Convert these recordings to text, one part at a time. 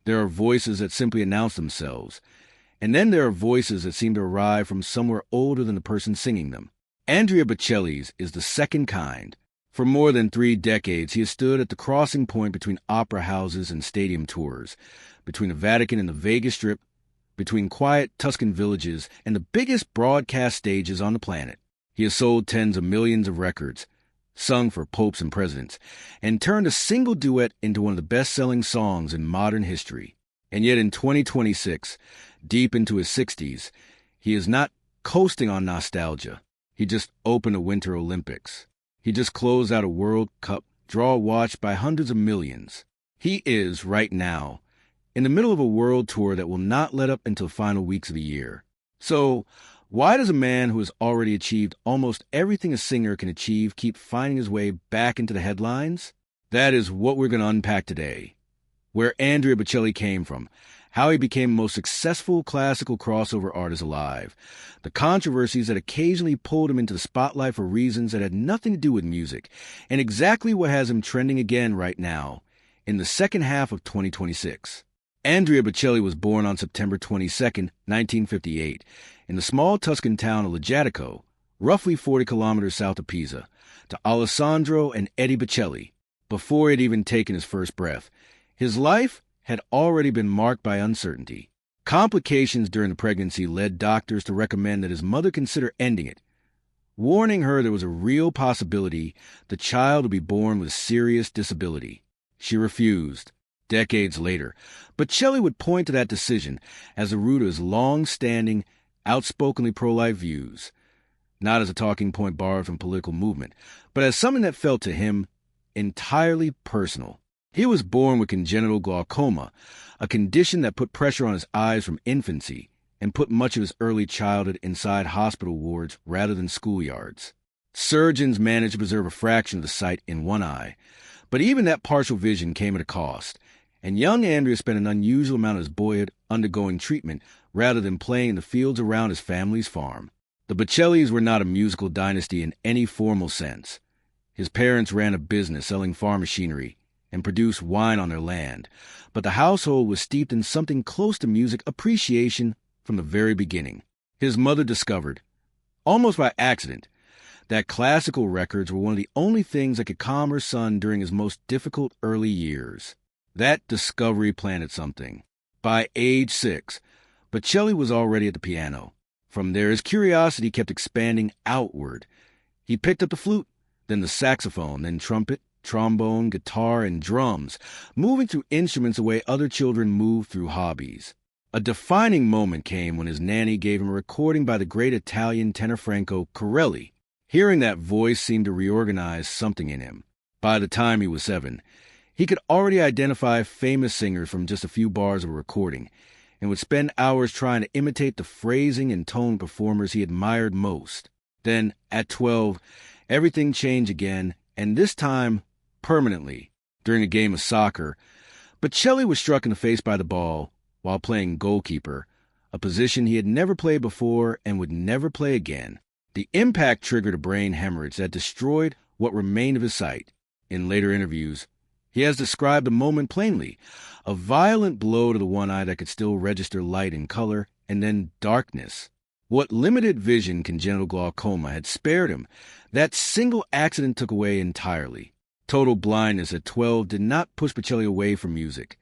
There are voices that simply announce themselves. And then there are voices that seem to arrive from somewhere older than the person singing them. Andrea Bocelli's is the second kind. For more than 3 decades, he has stood at the crossing point between opera houses and stadium tours, between the Vatican and the Vegas Strip, between quiet Tuscan villages and the biggest broadcast stages on the planet. He has sold tens of millions of records, sung for popes and presidents, and turned a single duet into one of the best-selling songs in modern history. And yet in 2026, deep into his 60s, he is not coasting on nostalgia. He just opened a Winter Olympics. He just closed out a World Cup draw watched by hundreds of millions. He is, right now, in the middle of a world tour that will not let up until the final weeks of the year. So, why does a man who has already achieved almost everything a singer can achieve keep finding his way back into the headlines? That is what we're going to unpack today. Where Andrea Bocelli came from, how he became the most successful classical crossover artist alive, the controversies that occasionally pulled him into the spotlight for reasons that had nothing to do with music, and exactly what has him trending again right now, in the second half of 2026. Andrea Bocelli was born on September 22, 1958, in the small Tuscan town of Lajatico, roughly 40 kilometers south of Pisa, to Alessandro and Eddie Bocelli. Before he had even taken his first breath, his life had already been marked by uncertainty. Complications during the pregnancy led doctors to recommend that his mother consider ending it, warning her there was a real possibility the child would be born with serious disability. She refused. Decades later, Bocelli would point to that decision as the root of his long-standing, outspokenly pro-life views, not as a talking point borrowed from political movement, but as something that felt to him entirely personal. He was born with congenital glaucoma, a condition that put pressure on his eyes from infancy and put much of his early childhood inside hospital wards rather than schoolyards. Surgeons managed to preserve a fraction of the sight in one eye, but even that partial vision came at a cost, and young Andrea spent an unusual amount of his boyhood undergoing treatment rather than playing in the fields around his family's farm. The Bocellis were not a musical dynasty in any formal sense. His parents ran a business selling farm machinery and produced wine on their land, but the household was steeped in something close to music appreciation from the very beginning. His mother discovered, almost by accident, that classical records were one of the only things that could calm her son during his most difficult early years. That discovery planted something. By age 6, Bocelli was already at the piano. From there, his curiosity kept expanding outward. He picked up the flute, then the saxophone, then trumpet, trombone, guitar, and drums, moving through instruments the way other children move through hobbies. A defining moment came when his nanny gave him a recording by the great Italian tenor Franco Corelli. Hearing that voice seemed to reorganize something in him. By the time he was 7, he could already identify famous singers from just a few bars of a recording, and would spend hours trying to imitate the phrasing and tone performers he admired most. Then, at 12, everything changed again, and this time, permanently. During a game of soccer, Bocelli was struck in the face by the ball while playing goalkeeper, a position he had never played before and would never play again. The impact triggered a brain hemorrhage that destroyed what remained of his sight. In later interviews, he has described the moment plainly, a violent blow to the one eye that could still register light and color, and then darkness. What limited vision congenital glaucoma had spared him, that single accident took away entirely. Total blindness at 12 did not push Bocelli away from music.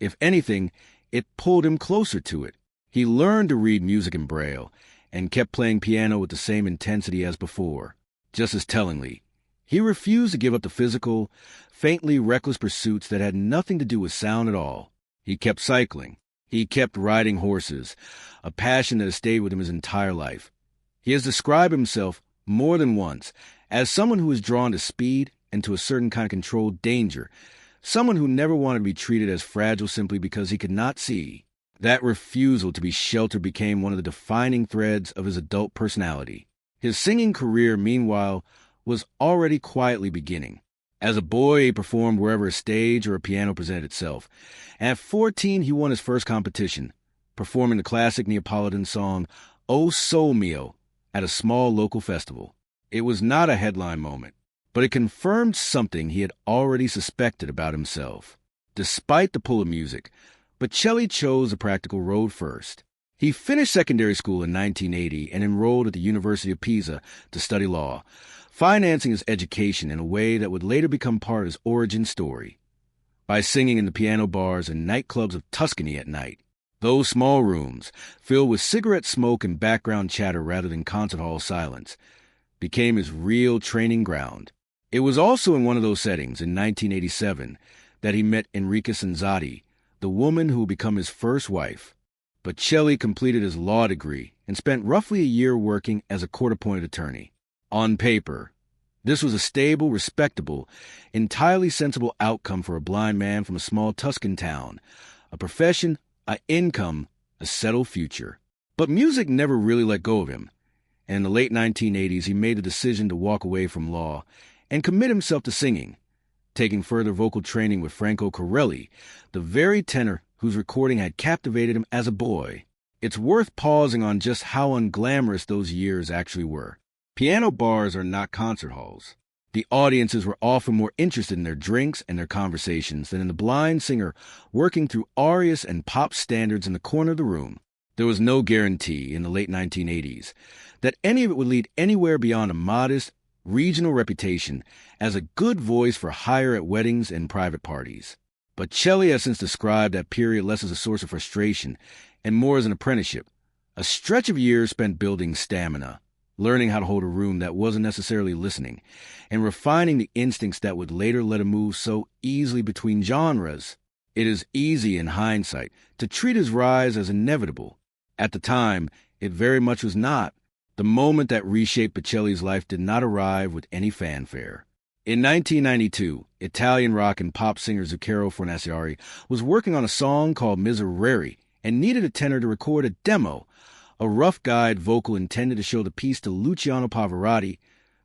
If anything, it pulled him closer to it. He learned to read music in Braille, and kept playing piano with the same intensity as before. Just as tellingly, he refused to give up the physical, faintly reckless pursuits that had nothing to do with sound at all. He kept cycling. He kept riding horses, a passion that has stayed with him his entire life. He has described himself more than once as someone who is drawn to speed and to a certain kind of controlled danger, someone who never wanted to be treated as fragile simply because he could not see. That refusal to be sheltered became one of the defining threads of his adult personality. His singing career, meanwhile, was already quietly beginning. As a boy, he performed wherever a stage or a piano presented itself. At 14, he won his first competition, performing the classic Neapolitan song O Sol Mio at a small local festival. It was not a headline moment, but it confirmed something he had already suspected about himself. Despite the pull of music, Bocelli chose the practical road first. He finished secondary school in 1980 and enrolled at the University of Pisa to study law, financing his education in a way that would later become part of his origin story. By singing in the piano bars and nightclubs of Tuscany at night, those small rooms, filled with cigarette smoke and background chatter rather than concert hall silence, became his real training ground. It was also in one of those settings, in 1987, that he met Enrica Sanzati, the woman who would become his first wife. Bocelli completed his law degree and spent roughly a year working as a court-appointed attorney. On paper, this was a stable, respectable, entirely sensible outcome for a blind man from a small Tuscan town, a profession, an income, a settled future. But music never really let go of him, and in the late 1980s he made the decision to walk away from law and commit himself to singing, taking further vocal training with Franco Corelli, the very tenor whose recording had captivated him as a boy. It's worth pausing on just how unglamorous those years actually were. Piano bars are not concert halls. The audiences were often more interested in their drinks and their conversations than in the blind singer working through arias and pop standards in the corner of the room. There was no guarantee in the late 1980s that any of it would lead anywhere beyond a modest, regional reputation as a good voice for hire at weddings and private parties. Bocelli has since described that period less as a source of frustration and more as an apprenticeship, a stretch of years spent building stamina, learning how to hold a room that wasn't necessarily listening, and refining the instincts that would later let him move so easily between genres. It is easy in hindsight to treat his rise as inevitable. At the time, it very much was not. The moment that reshaped Bocelli's life did not arrive with any fanfare. In 1992, Italian rock and pop singer Zucchero Fornaciari was working on a song called Miserere and needed a tenor to record a demo, a rough guide vocal intended to show the piece to Luciano Pavarotti,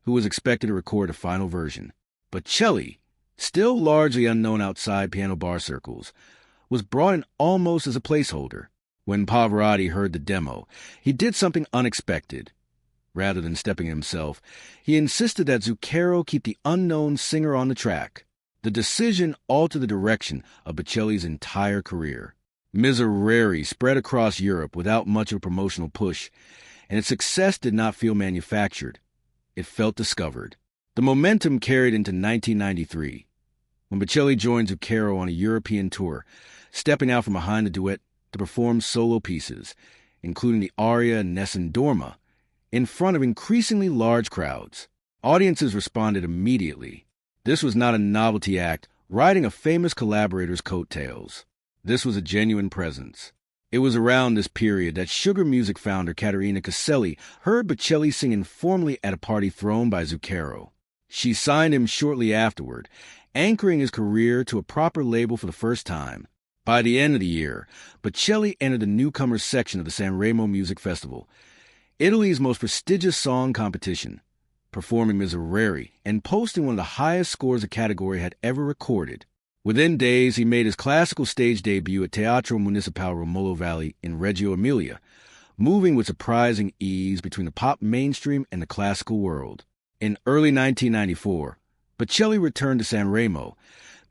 who was expected to record a final version. Bocelli, still largely unknown outside piano bar circles, was brought in almost as a placeholder. When Pavarotti heard the demo, he did something unexpected. Rather than stepping himself, he insisted that Zucchero keep the unknown singer on the track. The decision altered the direction of Bocelli's entire career. Miserere spread across Europe without much of a promotional push, and its success did not feel manufactured. It felt discovered. The momentum carried into 1993, when Bocelli joined Zucchero on a European tour, stepping out from behind the duet to perform solo pieces, including the aria Nessun Dorma, in front of increasingly large crowds. Audiences responded immediately. This was not a novelty act riding a famous collaborator's coattails. This was a genuine presence. It was around this period that Sugar Music founder Caterina Caselli heard Bocelli sing informally at a party thrown by Zucchero. She signed him shortly afterward, anchoring his career to a proper label for the first time. By the end of the year, Bocelli entered the newcomers section of the Sanremo Music Festival, Italy's most prestigious song competition, performing Miserere and posting one of the highest scores the category had ever recorded. Within days, he made his classical stage debut at Teatro Municipale Romolo Valli in Reggio Emilia, moving with surprising ease between the pop mainstream and the classical world. In early 1994, Bocelli returned to Sanremo,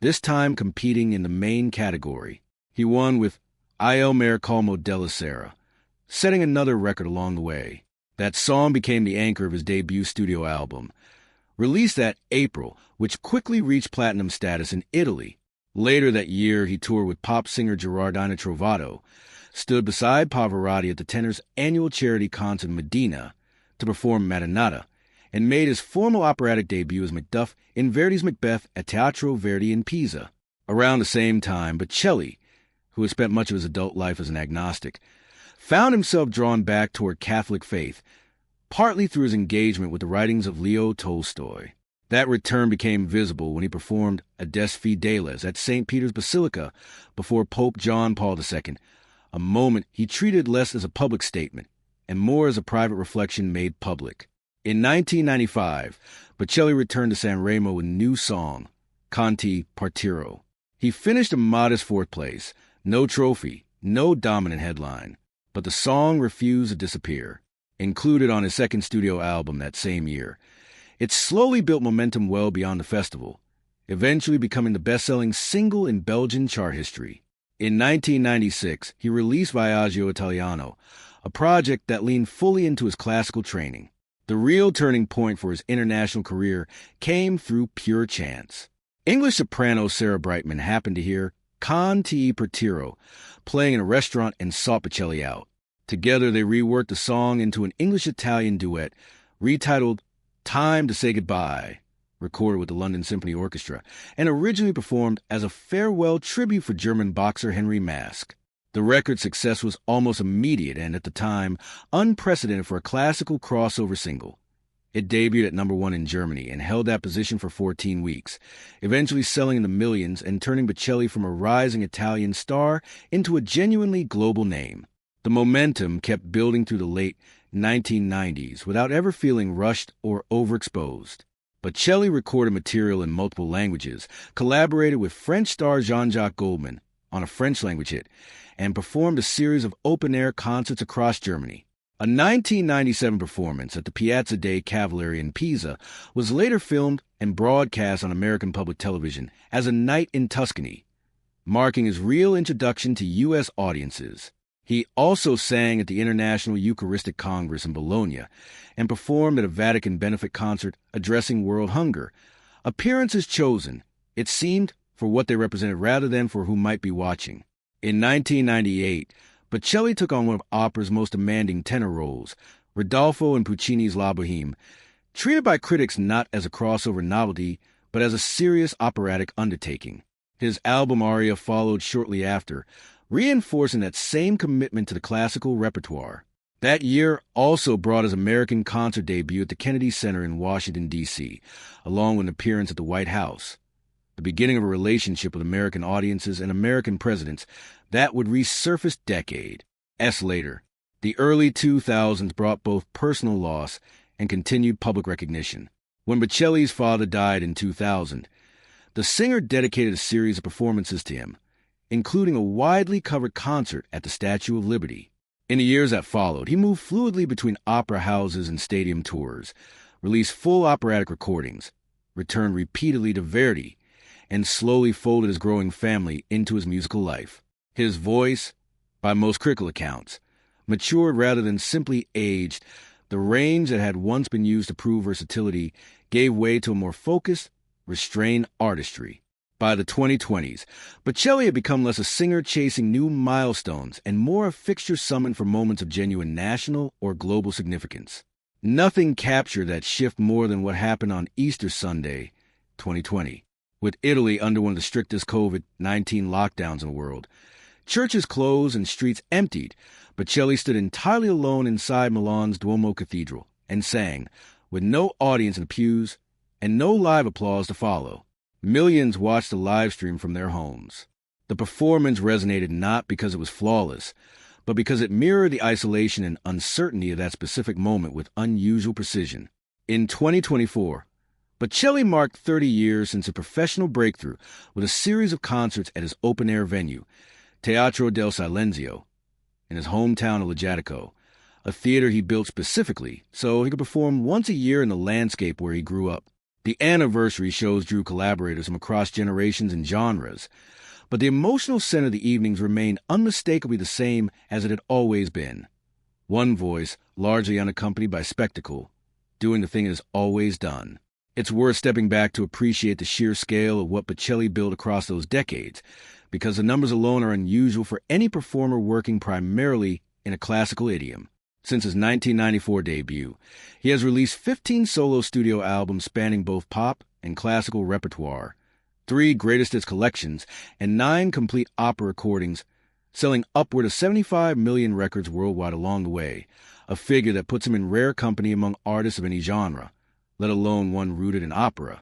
this time competing in the main category. He won with Il Mare Calmo della Sera, setting another record along the way. That song became the anchor of his debut studio album, released that April, which quickly reached platinum status in Italy. Later that year, he toured with pop singer Gerardina Trovato, stood beside Pavarotti at the tenor's annual charity concert in Medina to perform Marinata, and made his formal operatic debut as Macduff in Verdi's Macbeth at Teatro Verdi in Pisa. Around the same time, Bocelli, who had spent much of his adult life as an agnostic, found himself drawn back toward Catholic faith, partly through his engagement with the writings of Leo Tolstoy. That return became visible when he performed Ades Fideles at St. Peter's Basilica before Pope John Paul II, a moment he treated less as a public statement and more as a private reflection made public. In 1995, Bocelli returned to Sanremo with a new song, Canti Partiro. He finished a modest fourth place, no trophy, no dominant headline, but the song refused to disappear. Included on his second studio album that same year, it slowly built momentum well beyond the festival, eventually becoming the best-selling single in Belgian chart history. In 1996, he released Viaggio Italiano, a project that leaned fully into his classical training. The real turning point for his international career came through pure chance. English soprano Sarah Brightman happened to hear Con Ti per tiro playing in a restaurant and sought Bocelli out. Together, they reworked the song into an English-Italian duet retitled Time to Say Goodbye, recorded with the London Symphony Orchestra, and originally performed as a farewell tribute for German boxer Henry Maske. The record's success was almost immediate and, at the time, unprecedented for a classical crossover single. It debuted at #1 in Germany and held that position for 14 weeks, eventually selling in the millions and turning Bocelli from a rising Italian star into a genuinely global name. The momentum kept building through the late 1990s without ever feeling rushed or overexposed. Bocelli recorded material in multiple languages, collaborated with French star Jean-Jacques Goldman on a French-language hit, and performed a series of open-air concerts across Germany. A 1997 performance at the Piazza dei Cavalieri in Pisa was later filmed and broadcast on American public television as A Night in Tuscany, marking his real introduction to U.S. audiences. He also sang at the International Eucharistic Congress in Bologna and performed at a Vatican benefit concert addressing world hunger. Appearances chosen, it seemed, for what they represented rather than for who might be watching. In 1998, Bocelli took on one of opera's most demanding tenor roles, Rodolfo in Puccini's La Boheme, treated by critics not as a crossover novelty, but as a serious operatic undertaking. His album aria followed shortly after, reinforcing that same commitment to the classical repertoire. That year also brought his American concert debut at the Kennedy Center in Washington, D.C., along with an appearance at the White House. The beginning of a relationship with American audiences and American presidents that would resurface decades later. The early 2000s brought both personal loss and continued public recognition. When Bocelli's father died in 2000, the singer dedicated a series of performances to him, including a widely covered concert at the Statue of Liberty. In the years that followed, he moved fluidly between opera houses and stadium tours, released full operatic recordings, returned repeatedly to Verdi, and slowly folded his growing family into his musical life. His voice, by most critical accounts, matured rather than simply aged. The range that had once been used to prove versatility gave way to a more focused, restrained artistry. By the 2020s, Bocelli had become less a singer chasing new milestones and more a fixture summoned for moments of genuine national or global significance. Nothing captured that shift more than what happened on Easter Sunday, 2020. With Italy under one of the strictest COVID-19 lockdowns in the world, churches closed and streets emptied, Bocelli stood entirely alone inside Milan's Duomo Cathedral and sang, with no audience in the pews and no live applause to follow. Millions watched the live stream from their homes. The performance resonated not because it was flawless, but because it mirrored the isolation and uncertainty of that specific moment with unusual precision. In 2024, Bocelli marked 30 years since a professional breakthrough with a series of concerts at his open-air venue, Teatro del Silenzio, in his hometown of Lajatico, a theater he built specifically so he could perform once a year in the landscape where he grew up. The anniversary shows drew collaborators from across generations and genres, but the emotional center of the evenings remained unmistakably the same as it had always been. One voice, largely unaccompanied by spectacle, doing the thing it has always done. It's worth stepping back to appreciate the sheer scale of what Bocelli built across those decades, because the numbers alone are unusual for any performer working primarily in a classical idiom. Since his 1994 debut, he has released 15 solo studio albums spanning both pop and classical repertoire, 3 greatest hits collections, and 9 complete opera recordings, selling upward of 75 million records worldwide along the way, a figure that puts him in rare company among artists of any genre, let alone one rooted in opera.